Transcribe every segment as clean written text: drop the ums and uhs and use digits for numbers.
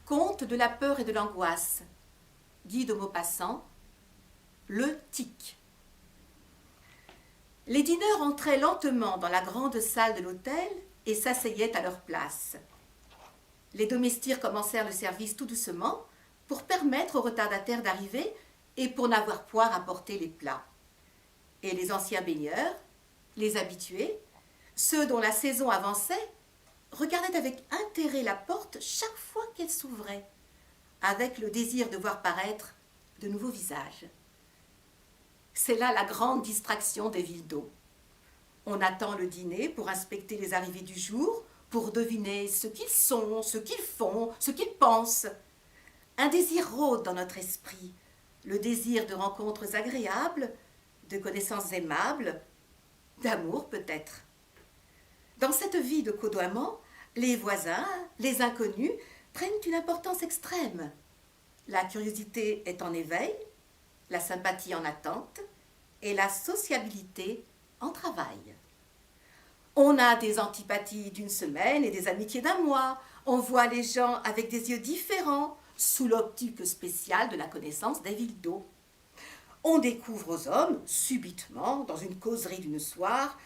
Conte de la peur et de l'angoisse. Guy de Maupassant. Le tic. Les dîneurs entraient lentement dans la grande salle de l'hôtel et s'asseyaient à leur place. Les domestiques commencèrent le service tout doucement pour permettre aux retardataires d'arriver et pour n'avoir point à porter les plats. Et les anciens baigneurs, les habitués, ceux dont la saison avançait, regardaient avec intérêt la porte chaque fois qu'elle s'ouvrait, avec le désir de voir paraître de nouveaux visages. C'est là la grande distraction des villes d'eau. On attend le dîner pour inspecter les arrivées du jour, pour deviner ce qu'ils sont, ce qu'ils font, ce qu'ils pensent. Un désir rôde dans notre esprit, le désir de rencontres agréables, de connaissances aimables, d'amour peut-être. Dans cette vie de côtoiement, les voisins, les inconnus prennent une importance extrême. La curiosité est en éveil, la sympathie en attente et la sociabilité en travail. On a des antipathies d'une semaine et des amitiés d'un mois. On voit les gens avec des yeux différents, sous l'optique spéciale de la connaissance des villes d'eau. On découvre aux hommes, subitement, dans une causerie d'une soir,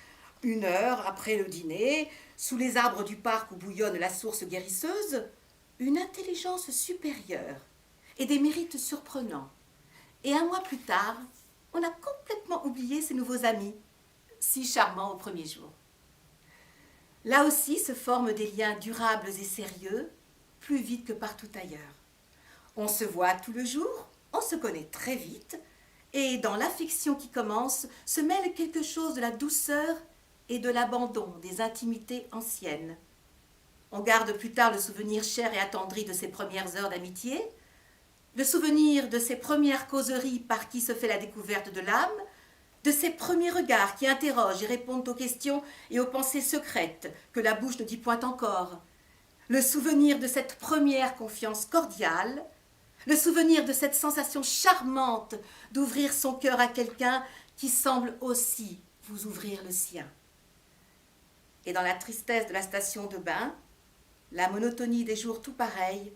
1 heure après le dîner, sous les arbres du parc où bouillonne la source guérisseuse, une intelligence supérieure et des mérites surprenants. Et 1 mois plus tard, on a complètement oublié ces nouveaux amis, si charmants au premier jour. Là aussi se forment des liens durables et sérieux, plus vite que partout ailleurs. On se voit tout le jour, on se connaît très vite, et dans l'affection qui commence se mêle quelque chose de la douceur et de l'abandon des intimités anciennes. On garde plus tard le souvenir cher et attendri de ses premières heures d'amitié, le souvenir de ses premières causeries par qui se fait la découverte de l'âme, de ses premiers regards qui interrogent et répondent aux questions et aux pensées secrètes que la bouche ne dit point encore, le souvenir de cette première confiance cordiale, le souvenir de cette sensation charmante d'ouvrir son cœur à quelqu'un qui semble aussi vous ouvrir le sien. Et dans la tristesse de la station de bain, la monotonie des jours tout pareils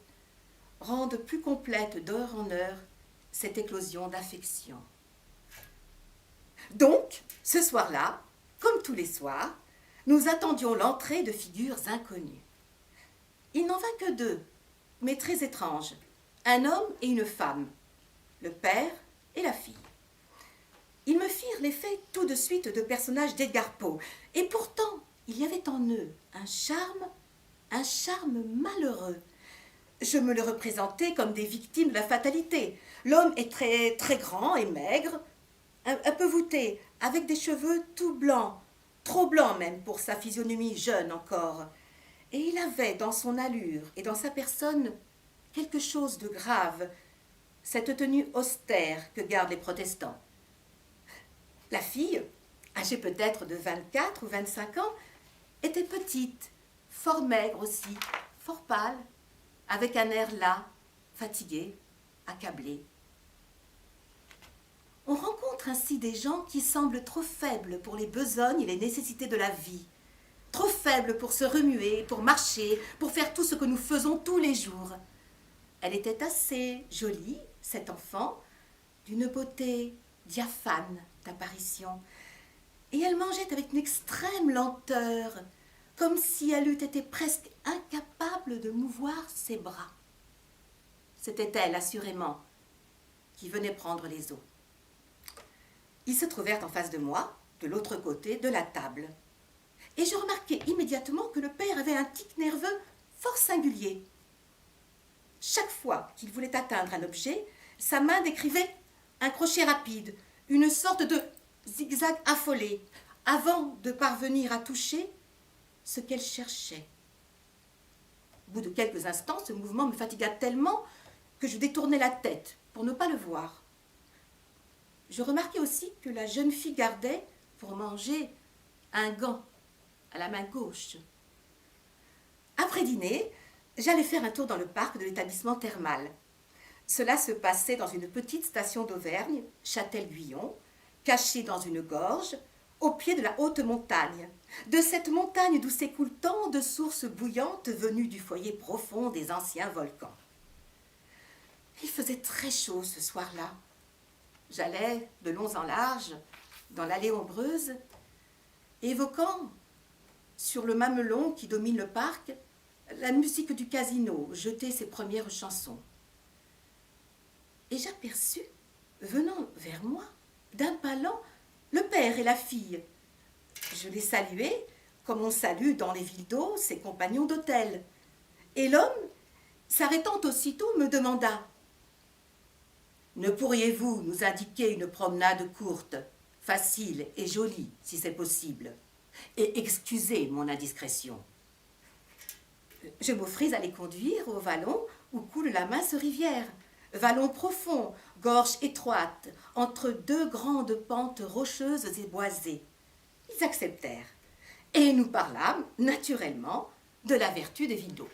rendent plus complète d'heure en heure cette éclosion d'affection. Donc, ce soir-là, comme tous les soirs, nous attendions l'entrée de figures inconnues. Il n'en vint que 2, mais très étranges, un homme et une femme, le père et la fille. Ils me firent l'effet tout de suite de personnages d'Edgar Poe, et pourtant il y avait en eux un charme malheureux. Je me le représentais comme des victimes de la fatalité. L'homme est très, très grand et maigre, un peu voûté, avec des cheveux tout blancs, trop blancs même pour sa physionomie jeune encore. Et il avait dans son allure et dans sa personne quelque chose de grave, cette tenue austère que gardent les protestants. La fille, âgée peut-être de 24 ou 25 ans, était petite, fort maigre aussi, fort pâle, avec un air las, fatigué, accablé. On rencontre ainsi des gens qui semblent trop faibles pour les besognes et les nécessités de la vie, trop faibles pour se remuer, pour marcher, pour faire tout ce que nous faisons tous les jours. Elle était assez jolie, cette enfant, d'une beauté diaphane d'apparition, et elle mangeait avec une extrême lenteur, comme si elle eût été presque incapable de mouvoir ses bras. C'était elle, assurément, qui venait prendre les eaux. Ils se trouvèrent en face de moi, de l'autre côté de la table. Et je remarquai immédiatement que le père avait un tic nerveux fort singulier. Chaque fois qu'il voulait atteindre un objet, sa main décrivait un crochet rapide, une sorte de zigzag affolé, avant de parvenir à toucher ce qu'elle cherchait. Au bout de quelques instants, ce mouvement me fatigua tellement que je détournai la tête pour ne pas le voir. Je remarquai aussi que la jeune fille gardait, pour manger, un gant à la main gauche. Après dîner, j'allais faire un tour dans le parc de l'établissement thermal. Cela se passait dans une petite station d'Auvergne, Châtel-Guyon, cachée dans une gorge, au pied de la haute montagne, de cette montagne d'où s'écoulent tant de sources bouillantes venues du foyer profond des anciens volcans. Il faisait très chaud ce soir-là. J'allais de long en large dans l'allée ombreuse, évoquant sur le mamelon qui domine le parc la musique du casino jetait ses premières chansons. Et j'aperçus, venant vers moi, d'un pas lent, le père et la fille. Je les saluai comme on salue dans les villes d'eau ses compagnons d'hôtel. Et l'homme, s'arrêtant aussitôt, me demanda: « Ne pourriez-vous nous indiquer une promenade courte, facile et jolie, si c'est possible, et excusez mon indiscrétion ?» Je m'offris à les conduire au vallon où coule la mince rivière. Vallon profond, gorge étroite, entre deux grandes pentes rocheuses et boisées. Ils acceptèrent, et nous parlâmes, naturellement, de la vertu des villes d'eau.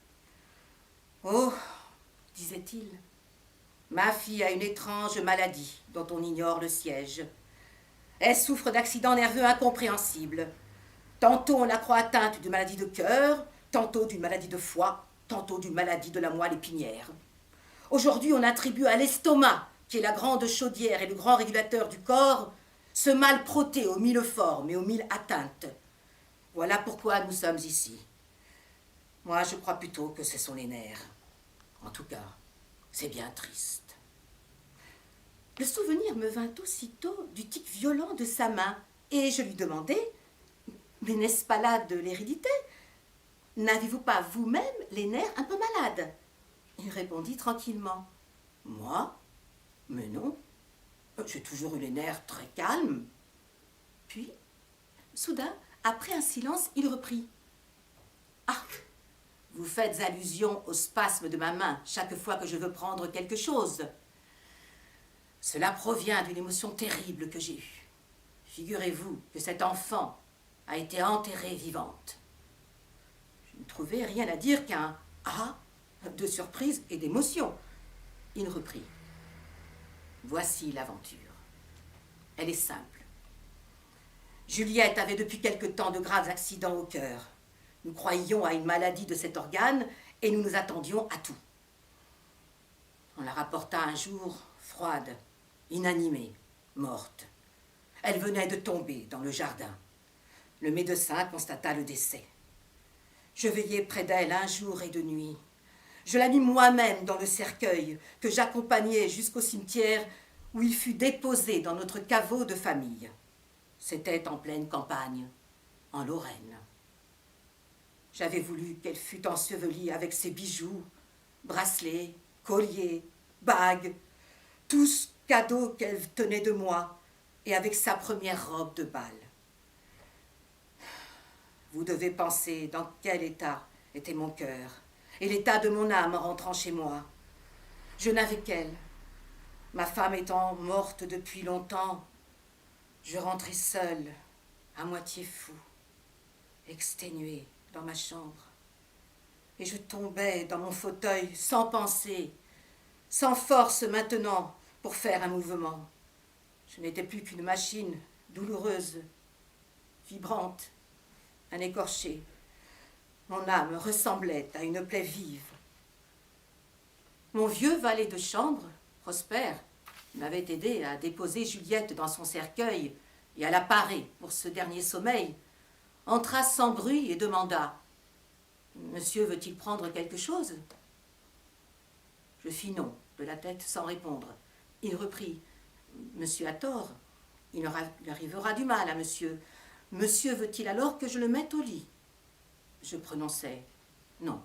« Oh, disait-il, ma fille a une étrange maladie dont on ignore le siège. Elle souffre d'accidents nerveux incompréhensibles. Tantôt on la croit atteinte d'une maladie de cœur, tantôt d'une maladie de foie, tantôt d'une maladie de la moelle épinière. Aujourd'hui, on attribue à l'estomac, qui est la grande chaudière et le grand régulateur du corps, ce mal protée aux mille formes et aux mille atteintes. Voilà pourquoi nous sommes ici. Moi, je crois plutôt que ce sont les nerfs. En tout cas, c'est bien triste. » Le souvenir me vint aussitôt du tic violent de sa main, et je lui demandai: « Mais n'est-ce pas là de l'hérédité? N'avez-vous pas vous-même les nerfs un peu malades ?» Il répondit tranquillement: « Moi? Mais non. J'ai toujours eu les nerfs très calmes. » Puis, soudain, après un silence, il reprit: « Ah, vous faites allusion au spasme de ma main chaque fois que je veux prendre quelque chose. Cela provient d'une émotion terrible que j'ai eue. Figurez-vous que cette enfant a été enterrée vivante. » Je ne trouvais rien à dire qu'un « ah » de surprise et d'émotion. Il reprit: « Voici l'aventure. Elle est simple. Juliette avait depuis quelque temps de graves accidents au cœur. Nous croyions à une maladie de cet organe et nous nous attendions à tout. On la rapporta un jour froide, inanimée, morte. Elle venait de tomber dans le jardin. Le médecin constata le décès. Je veillai près d'elle un jour et 2 nuits. Je la mis moi-même dans le cercueil que j'accompagnai jusqu'au cimetière où il fut déposé dans notre caveau de famille. C'était en pleine campagne, en Lorraine. J'avais voulu qu'elle fût ensevelie avec ses bijoux, bracelets, colliers, bagues, tous cadeaux qu'elle tenait de moi, et avec sa première robe de bal. Vous devez penser dans quel état était mon cœur, et l'état de mon âme en rentrant chez moi. Je n'avais qu'elle. Ma femme étant morte depuis longtemps, je rentrai seule, à moitié fou, exténué dans ma chambre. Et je tombais dans mon fauteuil sans pensée, sans force maintenant pour faire un mouvement. Je n'étais plus qu'une machine douloureuse, vibrante, un écorché. Mon âme ressemblait à une plaie vive. Mon vieux valet de chambre, Prosper, m'avait aidé à déposer Juliette dans son cercueil et à la parer pour ce dernier sommeil, entra sans bruit et demanda: « Monsieur veut-il prendre quelque chose ?» Je fis non, de la tête sans répondre. Il reprit: « Monsieur a tort, il arrivera du mal à monsieur. Monsieur veut-il alors que je le mette au lit ?» Je prononçai: « Non,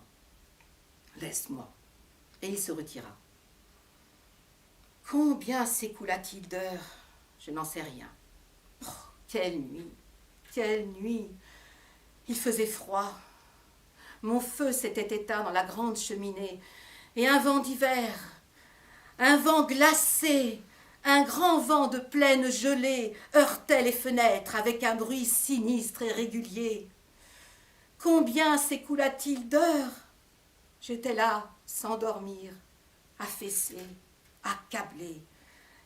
laisse-moi. » Et il se retira. Combien s'écoula-t-il d'heures? Je n'en sais rien. Oh, quelle nuit! Quelle nuit! Il faisait froid. Mon feu s'était éteint dans la grande cheminée, et un vent d'hiver, un vent glacé, un grand vent de plaine gelée heurtait les fenêtres avec un bruit sinistre et régulier. Combien s'écoula-t-il d'heures? J'étais là, sans dormir, affaissée, accablée,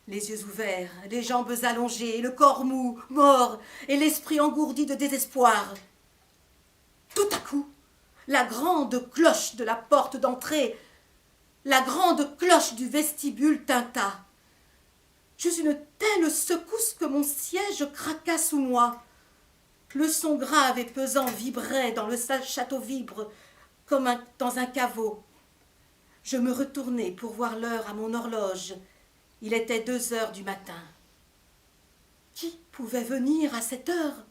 les yeux ouverts, les jambes allongées, le corps mou, mort, et l'esprit engourdi de désespoir. Tout à coup, la grande cloche de la porte d'entrée la grande cloche du vestibule tinta. J'eus une telle secousse que mon siège craqua sous moi. Le son grave et pesant vibrait dans le château vibre comme dans un caveau. Je me retournai pour voir l'heure à mon horloge. Il était 2 heures du matin. Qui pouvait venir à cette heure?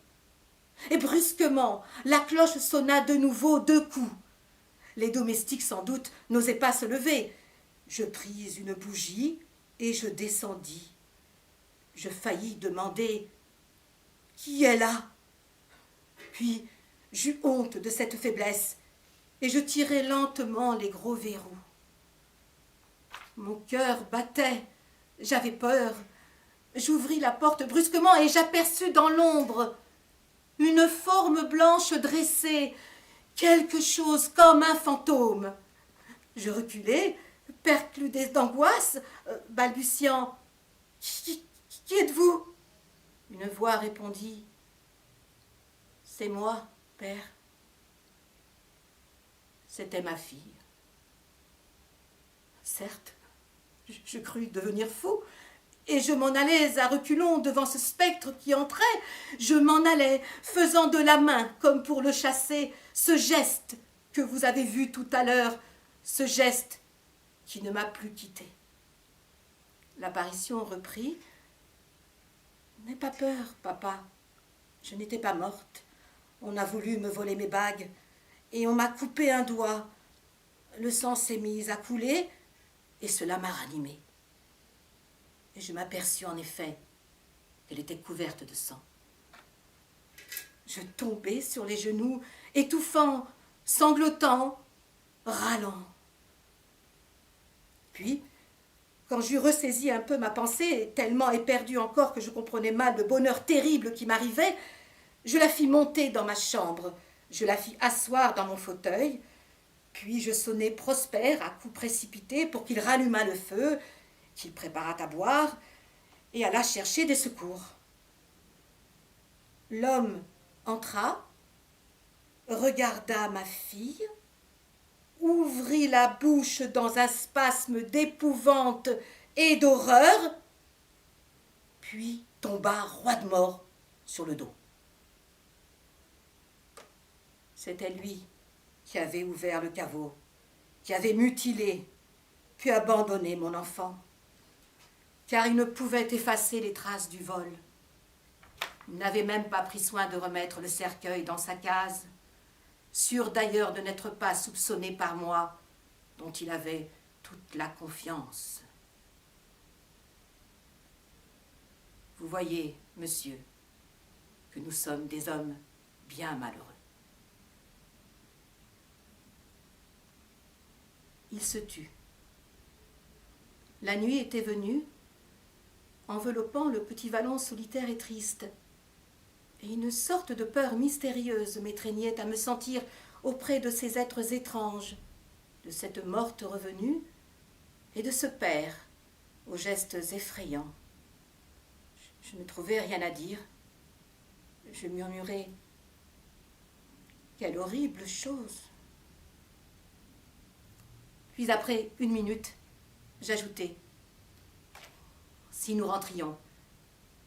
Et brusquement, la cloche sonna de nouveau 2 coups. Les domestiques, sans doute, n'osaient pas se lever. Je pris une bougie et je descendis. Je faillis demander « Qui est là ?» Puis j'eus honte de cette faiblesse et je tirai lentement les gros verrous. Mon cœur battait, j'avais peur. J'ouvris la porte brusquement et j'aperçus dans l'ombre une forme blanche dressée, quelque chose comme un fantôme. Je reculai, perclus d'angoisse, balbutiant « Qui êtes-vous » Une voix répondit « C'est moi, père. » C'était ma fille. Certes, je crus devenir fou, et je m'en allais à reculons devant ce spectre qui entrait. Je m'en allais, faisant de la main, comme pour le chasser, ce geste que vous avez vu tout à l'heure, ce geste qui ne m'a plus quitté. L'apparition reprit. « N'aie pas peur, papa. Je n'étais pas morte. On a voulu me voler mes bagues, et on m'a coupé un doigt. Le sang s'est mis à couler, et cela m'a ranimée. Et je m'aperçus en effet qu'elle était couverte de sang. Je tombai sur les genoux, étouffant, sanglotant, râlant. Puis, quand j'eus ressaisi un peu ma pensée, tellement éperdue encore que je comprenais mal le bonheur terrible qui m'arrivait, je la fis monter dans ma chambre, je la fis asseoir dans mon fauteuil, puis je sonnai Prosper à coups précipités pour qu'il rallumât le feu, qu'il préparât à boire et alla chercher des secours. L'homme entra, regarda ma fille, ouvrit la bouche dans un spasme d'épouvante et d'horreur, puis tomba roidement sur le dos. C'était lui qui avait ouvert le caveau, qui avait mutilé, puis abandonné mon enfant, car il ne pouvait effacer les traces du vol. Il n'avait même pas pris soin de remettre le cercueil dans sa case, sûr d'ailleurs de n'être pas soupçonné par moi, dont il avait toute la confiance. Vous voyez, monsieur, que nous sommes des hommes bien malheureux. Il se tut. La nuit était venue, enveloppant le petit vallon solitaire et triste, et une sorte de peur mystérieuse m'étreignait à me sentir auprès de ces êtres étranges, de cette morte revenue et de ce père aux gestes effrayants. Je ne trouvais rien à dire. Je murmurai « Quelle horrible chose !» Puis après 1 minute, j'ajoutai « Si nous rentrions,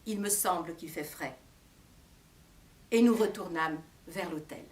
il me semble qu'il fait frais. » Et nous retournâmes vers l'hôtel.